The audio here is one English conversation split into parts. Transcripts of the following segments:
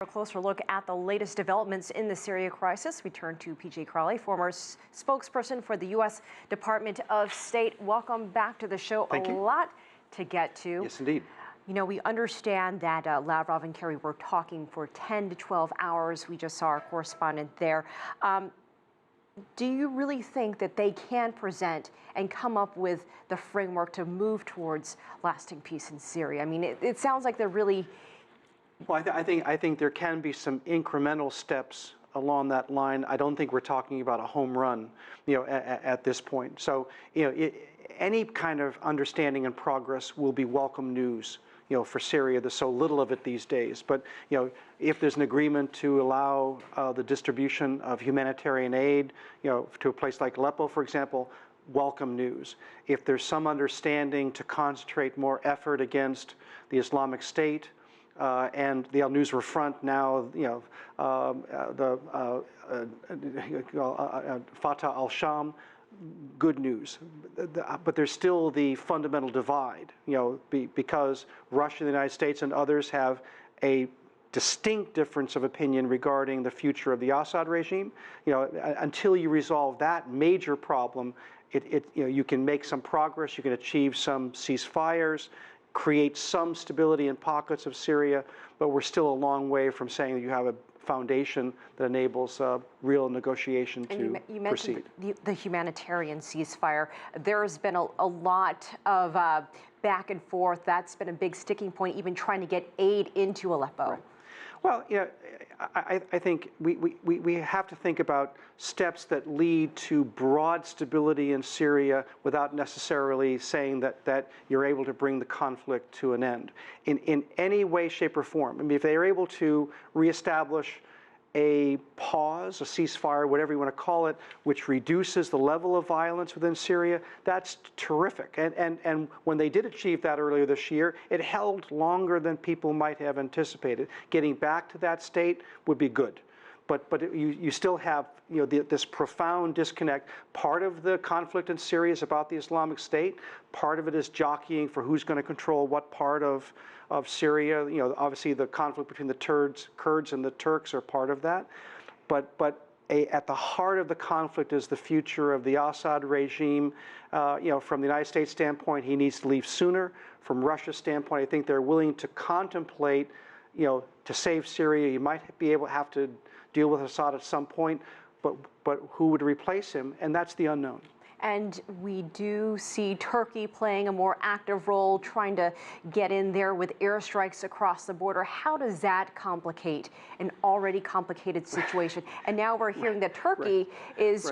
A closer look at the latest developments in the Syria crisis. We turn to PJ Crowley, former spokesperson for the U.S. Department of State. Welcome back to the show. Thank you. A lot to get to. Yes, indeed. You know, we understand that Lavrov and Kerry were talking for 10 to 12 hours. We just saw our correspondent there. Do you really think that they can present and come up with the framework to move towards lasting peace in Syria? I mean, it sounds like they're really... Well, I think there can be some incremental steps along that line. I don't think we're talking about a home run, at this point. So, any kind of understanding and progress will be welcome news, for Syria. There's so little of it these days. But, if there's an agreement to allow the distribution of humanitarian aid, to a place like Aleppo, for example, welcome news. If there's some understanding to concentrate more effort against the Islamic State, and the al-Nusra Front now, the Fatah al-Sham, good news. But there's still the fundamental divide, because Russia, the United States, and others have a distinct difference of opinion regarding the future of the Assad regime. Until you resolve that major problem, you can make some progress, you can achieve some ceasefires, create some stability in pockets of Syria, but we're still a long way from saying that you have a foundation that enables real negotiation to proceed. You mentioned the humanitarian ceasefire. There's been a lot of back and forth. That's been a big sticking point, even trying to get aid into Aleppo. Right. Well, I think we have to think about steps that lead to broad stability in Syria without necessarily saying that you're able to bring the conflict to an end in any way, shape, or form. I mean, if they are able to reestablish a pause, a ceasefire, whatever you want to call it, which reduces the level of violence within Syria, that's terrific. And when they did achieve that earlier this year, it held longer than people might have anticipated. Getting back to that state would be good. But you still have this profound disconnect. Part of the conflict in Syria is about the Islamic State. Part of it is jockeying for who's going to control what part of Syria. Obviously the conflict between the Kurds and the Turks are part of that. But at the heart of the conflict is the future of the Assad regime. From the United States standpoint, he needs to leave sooner. From Russia's standpoint, I think they're willing to contemplate, to save Syria. You might have to deal with Assad at some point, but who would replace him? And that's the unknown. And we do see Turkey playing a more active role, trying to get in there with airstrikes across the border. How does that complicate an already complicated situation? And now we're hearing that Turkey is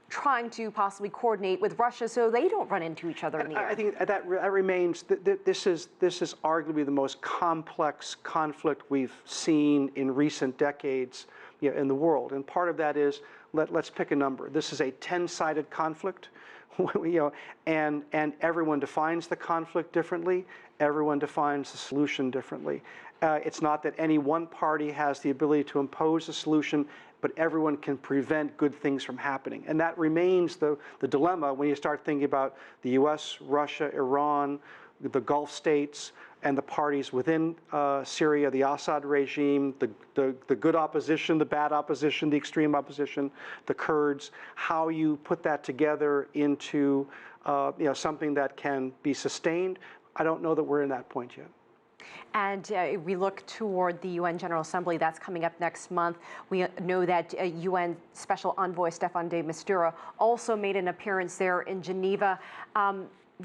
trying to possibly coordinate with Russia so they don't run into each other in the air. I think that remains, this is arguably the most complex conflict we've seen in recent decades in the world. And part of that is, let's pick a number. This is a 10-sided conflict, and everyone defines the conflict differently. Everyone defines the solution differently. It's not that any one party has the ability to impose a solution, but everyone can prevent good things from happening. And that remains the dilemma when you start thinking about the US, Russia, Iran, the Gulf states, and the parties within Syria, the Assad regime, the good opposition, the bad opposition, the extreme opposition, the Kurds, how you put that together into something that can be sustained. I don't know that we're in that point yet. And we look toward the UN General Assembly that's coming up next month. We know that UN Special Envoy Staffan de Mistura also made an appearance there in Geneva.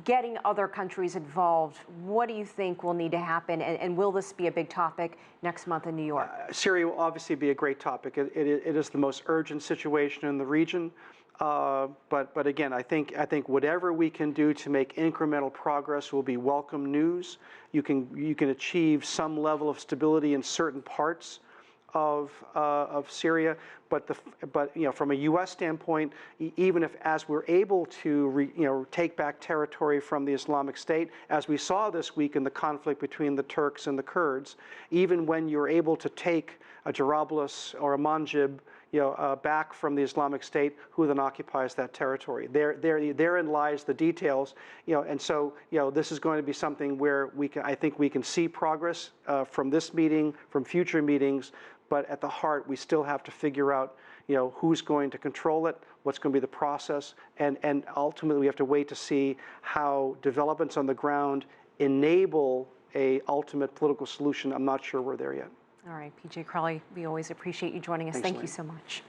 Getting other countries involved, what do you think will need to happen, and will this be a big topic next month in New York? Syria will obviously be a great topic. It is the most urgent situation in the region. But again, I think whatever we can do to make incremental progress will be welcome news. You can achieve some level of stability in certain parts of Syria, but from a U.S. standpoint, even if as we're able to take back territory from the Islamic State, as we saw this week in the conflict between the Turks and the Kurds, even when you're able to take a Jarablus or a Manjib, back from the Islamic State, who then occupies that territory. Therein lies the details, and so this is going to be something where I think we can see progress from this meeting, from future meetings, but at the heart we still have to figure out who's going to control it, what's going to be the process, and ultimately we have to wait to see how developments on the ground enable a ultimate political solution. I'm not sure we're there yet. All right, PJ Crowley, we always appreciate you joining us. Thanks, Thank Elaine. you so much.